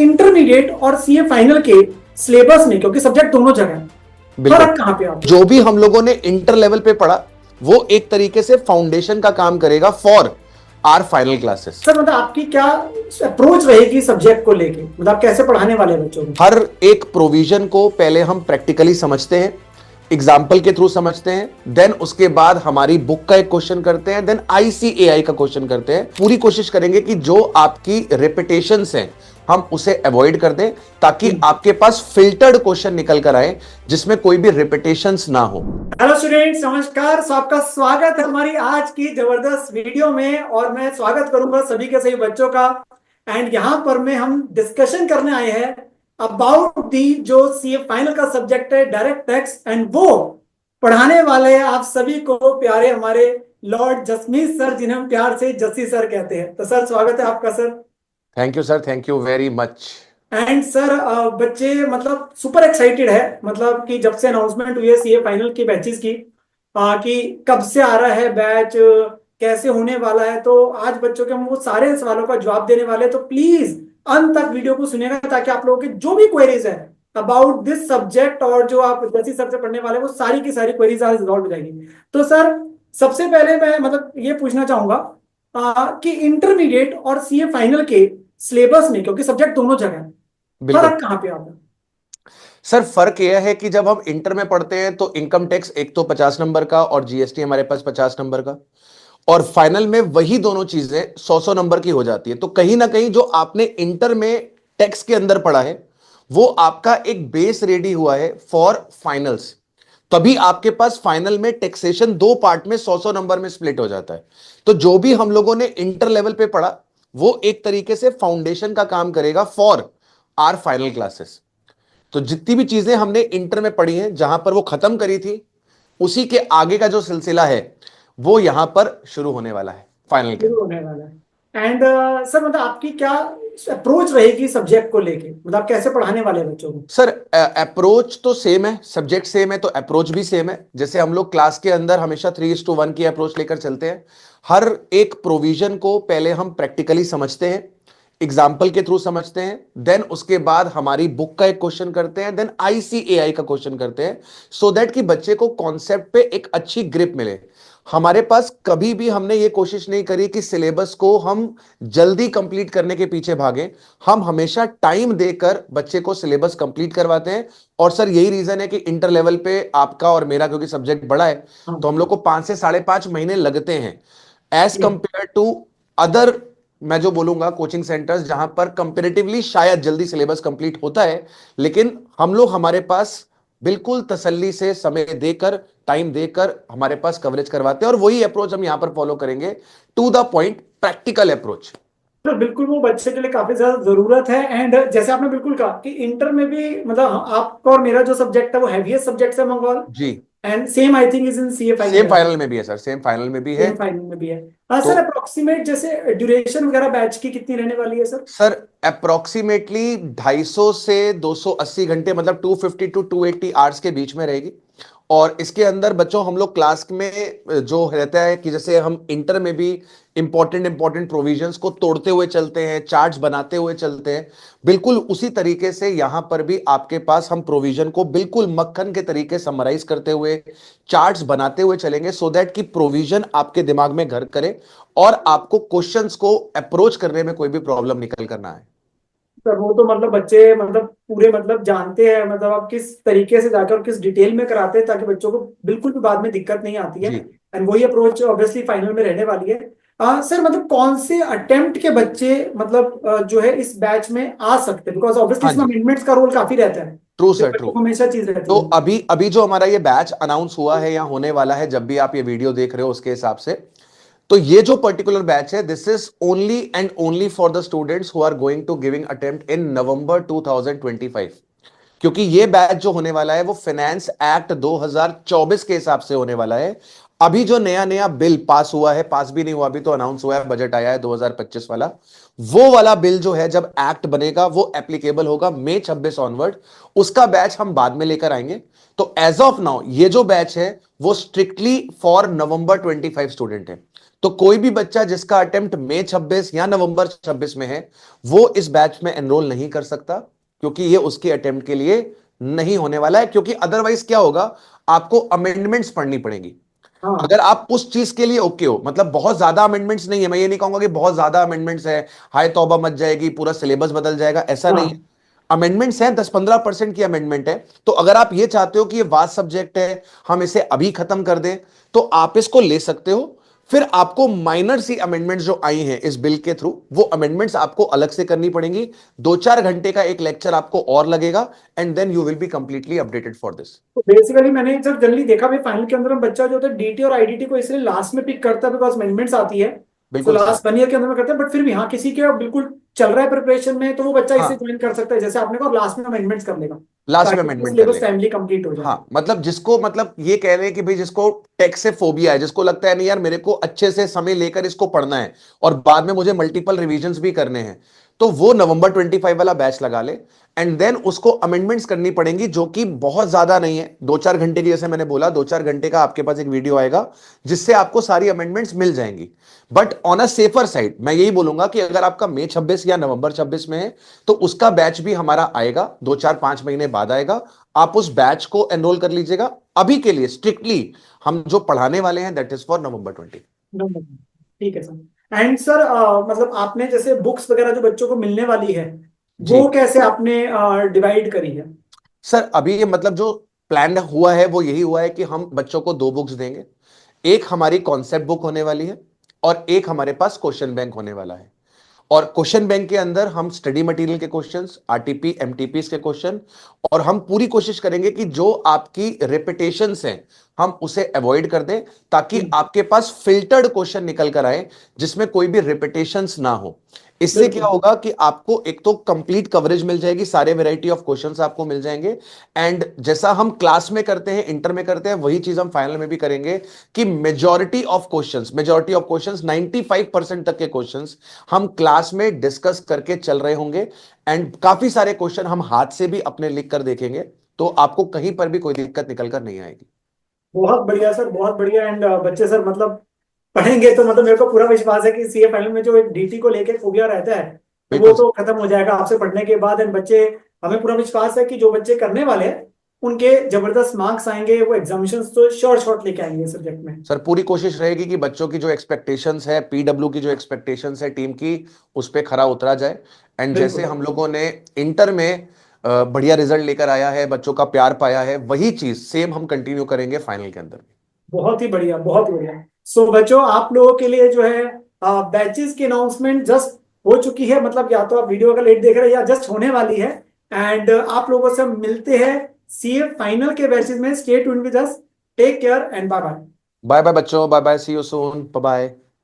Intermediate और CA final के syllabus में, क्योंकि सब्जेक्ट दोनों जगह है, फर्क कहां पे आता है? जो भी हम लोगों ने इंटर लेवल पे पढ़ा वो एक तरीके से फाउंडेशन का काम करेगा for our final classes. Sir मतलब आपकी क्या अप्रोच रहेगी सब्जेक्ट को लेके, मतलब आप कैसे पढ़ाने वाले हैं बच्चों को? हर एक प्रोविजन को पहले हम प्रैक्टिकली समझते हैं, एग्जाम्पल के थ्रू समझते हैं, देन उसके बाद हमारी बुक का एक क्वेश्चन करते हैं, देन आईसीएआई का क्वेश्चन करते हैं। पूरी कोशिश करेंगे कि जो आपकी रेपिटेशंस हैं हम उसे अवॉइड कर दें ताकि आपके पास फिल्टर्ड क्वेश्चन निकल कर आए जिसमें कोई भी रेपिटेशंस ना हो। हेलो स्टूडेंट्स, नमस्कार। आपका स्वागत है हमारी आज की जबरदस्त वीडियो में और मैं स्वागत करूंगा सभी के सभी बच्चों का। एंड यहाँ पर में हम डिस्कशन करने आए हैं अबाउट दी जो सीए फाइनल का सब्जेक्ट है डायरेक्ट टेक्स्ट, एंड वो पढ़ाने वाले हैं आप सभी को प्यारे हमारे लॉर्ड जसमीत सर, जिन्हें हम प्यार से जस्सी सर कहते हैं। तो सर स्वागत है आपका sir. Thank you sir, thank you very much. And sir बच्चे मतलब सुपर एक्साइटेड है, मतलब कि जब से अनाउंसमेंट हुई है सीए फाइनल की बैचेस की, कि कब से आ रहा है बैच, कैसे होने वाला है, तो आज बच्चों के हम वो सारे सवालों का जवाब देने वाले हैं। तो प्लीज अंत तक वीडियो को सुनेगा ताकि आप लोगों के जो भी क्वेरीज है अबाउट दिस सब्जेक्ट और जो आप जैसी सर से पढ़ने वाले हैं, वो सारी की सारी क्वेरीज आज रिजॉल्व हो जाएगी। तो सर सबसे पहले मैं मतलब ये पूछना चाहूंगा कि इंटरमीडिएट और सीए फाइनल के सिलेबस में, क्योंकि सब्जेक्ट दोनों जगह है, फर्क कहां पे आता है? सर फर्क यह है कि जब हम इंटर में पढ़ते हैं तो इनकम टैक्स एक तो 50 नंबर का और जीएसटी हमारे पास 50 नंबर का, और फाइनल में वही दोनों चीजें 100 नंबर की हो जाती है। तो कहीं ना कहीं जो आपने इंटर में टैक्स के अंदर पढ़ा है वो आपका एक बेस रेडी हुआ है फॉर फाइनल्स। तभी आपके पास फाइनल में टैक्सेशन दो पार्ट में 100 नंबर में स्प्लिट हो जाता है। तो जो भी हम लोगों ने इंटर लेवल पे पढ़ा वो एक तरीके से फाउंडेशन का काम करेगा फॉर आर फाइनल क्लासेस। तो जितनी भी चीजें हमने इंटर में पढ़ी हैं जहां पर वो खत्म करी थी उसी के आगे का जो सिलसिला है वो यहां पर शुरू होने वाला है फाइनल के। शुरू होने वाला है। एंड सर मतलब आपकी क्या अप्रोच रहेगी सब्जेक्ट को लेके, मतलब आप कैसे पढ़ाने वाले हैं बच्चों को? सर अप्रोच तो सेम है, सब्जेक्ट सेम है तो अप्रोच भी सेम है। जैसे हम लोग क्लास के अंदर हमेशा 3:1 की अप्रोच लेकर चलते हैं। हर एक प्रोविजन को पहले हम प्रैक्टिकली समझते हैं, एग्जाम्पल के थ्रू समझते हैं, देन उसके बाद हमारी बुक का एक क्वेश्चन करते हैं, देन आईसीएआई का क्वेश्चन करते हैं, सो दैट कि बच्चे को कॉन्सेप्ट पे एक अच्छी ग्रिप मिले। हमारे पास कभी भी हमने ये कोशिश नहीं करी कि सिलेबस को हम जल्दी कंप्लीट करने के पीछे भागे। हम हमेशा टाइम देकर बच्चे को सिलेबस कंप्लीट करवाते हैं। और सर यही रीजन है कि इंटर लेवल पे आपका और मेरा क्योंकि सब्जेक्ट बड़ा है तो हम लोग को 5 से 5.5 महीने लगते हैं एज कंपेयर टू अदर, मैं जो बोलूंगा कोचिंग सेंटर्स जहां पर कंपेरेटिवली शायद जल्दी सिलेबस कंप्लीट होता है। लेकिन हम लोग हमारे पास बिल्कुल तसल्ली से समय देकर टाइम देकर हमारे पास कवरेज करवाते हैं और वही अप्रोच हम यहां पर फॉलो करेंगे, to the point practical approach. तो बिल्कुल वो बच्चे के लिए काफी ज्यादा जरूरत है। एंड जैसे आपने बिल्कुल कहा कि इंटर में भी मतलब आपका और मेरा जो सब्जेक्ट है वो हैवीएस्ट सब्जेक्ट है मंगोल, जी। And same I think is in CA same final. Final में भी है सर, सेम फाइनल में भी है। सेम फाइनल में भी है। तो सर अप्रोक्सीमेट जैसे ड्यूरेशन वगैरह बैच की कितनी रहने वाली है सर? सर अप्रोक्सीमेटली 250 से 280 घंटे, मतलब 250 टू 280 आवर्स के बीच में रहेगी। और इसके अंदर बच्चों हम लोग क्लास में जो रहता है कि जैसे हम इंटर में भी इंपॉर्टेंट प्रोविजंस को तोड़ते हुए चलते हैं, चार्ट्स बनाते हुए चलते हैं, बिल्कुल उसी तरीके से यहां पर भी आपके पास हम प्रोविजन को बिल्कुल मक्खन के तरीके समराइज करते हुए चार्ट्स बनाते हुए चलेंगे, सो दैट कि प्रोविजन आपके दिमाग में घर करे और आपको क्वेश्चंस को अप्रोच करने में कोई भी प्रॉब्लम निकल कर ना आए। सर वो तो मतलब बच्चे मतलब पूरे मतलब जानते हैं, मतलब आप किस तरीके से जाकर और किस डिटेल में कराते हैं ताकि बच्चों को बिल्कुल भी बाद में दिक्कत नहीं आती है। जी। एंड वही अप्रोच ऑब्वियसली फाइनल में रहने वाली है। सर मतलब कौन से अटेम्प्ट के बच्चे मतलब जो है इस बैच में आ सकते हैं, बिकॉज ऑब्वियसली हाँ इसमें जी, अमेंडमेंट्स का रोल काफी रहता है, ट्रू तो सर, बच्चों ट्रू। को हमेशा चीज रहती तो है। अभी अभी जो हमारा ये बैच अनाउंस हुआ है या होने वाला है, जब भी आप ये वीडियो देख रहे हो उसके हिसाब से, तो ये जो पर्टिकुलर बैच है this is only and only for the students who are going to giving attempt in November 2025। क्योंकि ये बैच जो होने वाला है वो फाइनेंस एक्ट 2024 के हिसाब से होने वाला है। अभी जो नया नया बिल पास हुआ है, पास भी नहीं हुआ, अभी तो अनाउंस हुआ है, बजट आया है 2025 वाला, वो वाला बिल जो है जब एक्ट बनेगा वो एप्लीकेबल होगा मई 26 ऑनवर्ड। उसका बैच हम बाद में लेकर आएंगे। तो एज ऑफ नाउ ये जो बैच है वो स्ट्रिक्टली फॉर नवंबर 25 स्टूडेंट है। तो कोई भी बच्चा जिसका अटेम्प्ट मई 26 या नवंबर 26 में है, वो इस बैच में एनरोल नहीं कर सकता, क्योंकि ये उसके अटेम्प्ट के लिए नहीं होने वाला है। क्योंकि अदरवाइज क्या होगा, आपको अमेंडमेंट्स पढ़नी पड़ेंगी। हाँ अगर आप उस चीज के लिए ओके हो, मतलब बहुत ज्यादा अमेंडमेंट्स नहीं है, मैं ये नहीं कहूंगा कि बहुत ज्यादा अमेंडमेंट्स है, हाय तौबा मच जाएगी, पूरा सिलेबस बदल जाएगा, ऐसा नहीं है। हाँ। अमेंडमेंट्स हैं, 10-15% की अमेंडमेंट है। तो अगर आप ये चाहते हो कि ये वास्ट सब्जेक्ट है, हम इसे अभी खत्म कर दें, तो आप इसको ले सकते हो। फिर आपको माइनर सी अमेंडमेंट्स जो आई हैं इस बिल के थ्रू, वो अमेंडमेंट्स आपको अलग से करनी पड़ेंगी। 2-4 घंटे का एक लेक्चर आपको और लगेगा, and then you will be completely updated for this. तो बेसिकली मैंने सर जनरली देखा भी फाइनल के अंदर में बच्चा जो होता है डीटी और आईडीटी को इसलिए लास्ट में पिक करता है बिकॉज अमेंडमेंट्स आती है। सो बिल्कुल सही। लास्ट 1 ईयर के अंदर में करता है, बट फिर भी हाँ किसी के बिल्कुल चल रहा है प्रिपरेशन में तो वो बच्चा इसे हाँ, ज्वाइन कर सकता है, जैसे आपने कहा, लास्ट में अमेंडमेंट्स कर लेगा लास्ट में ताकि अमेंडमेंट कर सिलेबस लेगा। टाइमली कंप्लीट हो जाए। हाँ, मतलब जिसको, मतलब ये कह रहे हैं कि भाई जिसको टेक्स्ट से फोबिया है, जिसको लगता है नहीं यार मेरे को अच्छे से समय लेकर इसको पढ़ना है और बाद में मुझे मल्टीपल रिवीजन्स भी करने हैं, तो वो नवंबर 25 वाला बैच लगा ले। एंड देन उसको अमेंडमेंट्स करनी पड़ेंगी, जो कि बहुत ज्यादा नहीं है, 2-4 घंटे की। जैसे मैंने बोला, 2-4 घंटे का आपके पास एक वीडियो आएगा जिससे आपको सारी अमेंडमेंट्स मिल जाएंगी। But on a safer side मैं यही बोलूंगा कि अगर आपका मई 26 या नवंबर 26 में है, तो उसका बैच भी हमारा आएगा, 2-4-5 महीने बाद आएगा। आप उस बैच को एनरोल कर लीजिएगा। अभी के लिए स्ट्रिक्टली हम जो पढ़ाने वाले हैं that is for November 20। Number. ठीक है सर। एंड सर मतलब आपने जैसे बुक्स वगैरह जो बच्चों को मिलने वाली है जी वो कैसे आपने डिवाइड करी है? सर, अभी ये मतलब जो प्लान हुआ है वो यही हुआ है कि हम बच्चों को 2 बुक्स देंगे। एक हमारी कॉन्सेप्ट बुक होने वाली है, और एक हमारे पास क्वेश्चन बैंक होने वाला है। और क्वेश्चन बैंक के अंदर हम स्टडी मटेरियल के क्वेश्चंस, आरटीपी एमटीपी के क्वेश्चन, और हम पूरी कोशिश करेंगे कि जो आपकी रिपीटेशंस हैं हम उसे अवॉइड कर दें, ताकि हम्म, आपके पास फिल्टर्ड क्वेश्चन निकल कर आए जिसमें कोई भी रिपीटेशंस ना हो। इससे क्या बिल्कुल। होगा कि आपको एक तो कंप्लीट कवरेज मिल जाएगी, सारे वैरायटी ऑफ क्वेश्चंस आपको मिल जाएंगे। एंड जैसा हम क्लास में करते हैं, इंटर में करते हैं, वही चीज हम फाइनल में भी करेंगे कि मेजॉरिटी ऑफ क्वेश्चंस 95% तक के क्वेश्चंस हम क्लास में डिस्कस करके चल रहे होंगे। एंड काफी सारे क्वेश्चन हम हाथ से भी अपने लिख कर देखेंगे, तो आपको कहीं पर भी कोई दिक्कत निकल कर नहीं आएगी। बहुत बढ़िया सर, बहुत बढ़िया। एंड बच्चे सर मतलब पढ़ेंगे तो मतलब मेरे को पूरा विश्वास है कि सीए फाइनल में जो एक डीटी को लेके फोबिया रहता है तो वो बिल्कुल तो खत्म हो जाएगा आपसे पढ़ने के बाद। एंड बच्चे, हमें पूरा विश्वास है कि जो बच्चे करने वाले हैं उनके जबरदस्त मार्क्स आएंगे, वो एग्जामिनेशंस तो शॉर्ट शॉर्ट लेके आएंगे सब्जेक्ट में। सर, पूरी कोशिश रहेगी कि बच्चों की जो एक्सपेक्टेशंस है, पीडब्ल्यू की जो एक्सपेक्टेशंस है टीम की, उस पे खरा उतरा जाए। एंड जैसे बिल्कुल। हम लोगों ने इंटर में बढ़िया रिजल्ट लेकर आया है, बच्चों का प्यार पाया है, वही चीज सेम हम कंटिन्यू करेंगे फाइनल के अंदर भी। बहुत ही बढ़िया, बहुत ही बढ़िया। सो बच्चों, आप लोगों के लिए जो है बैचेस की अनाउंसमेंट जस्ट हो चुकी है, मतलब या तो आप वीडियो का लेट देख रहे हैं या जस्ट होने वाली है। एंड आप लोगों से हम मिलते हैं सीए फाइनल के बैचेस में। Stay tuned with us. Take care and bye bye. Bye bye बच्चों, bye bye, see you soon, bye bye.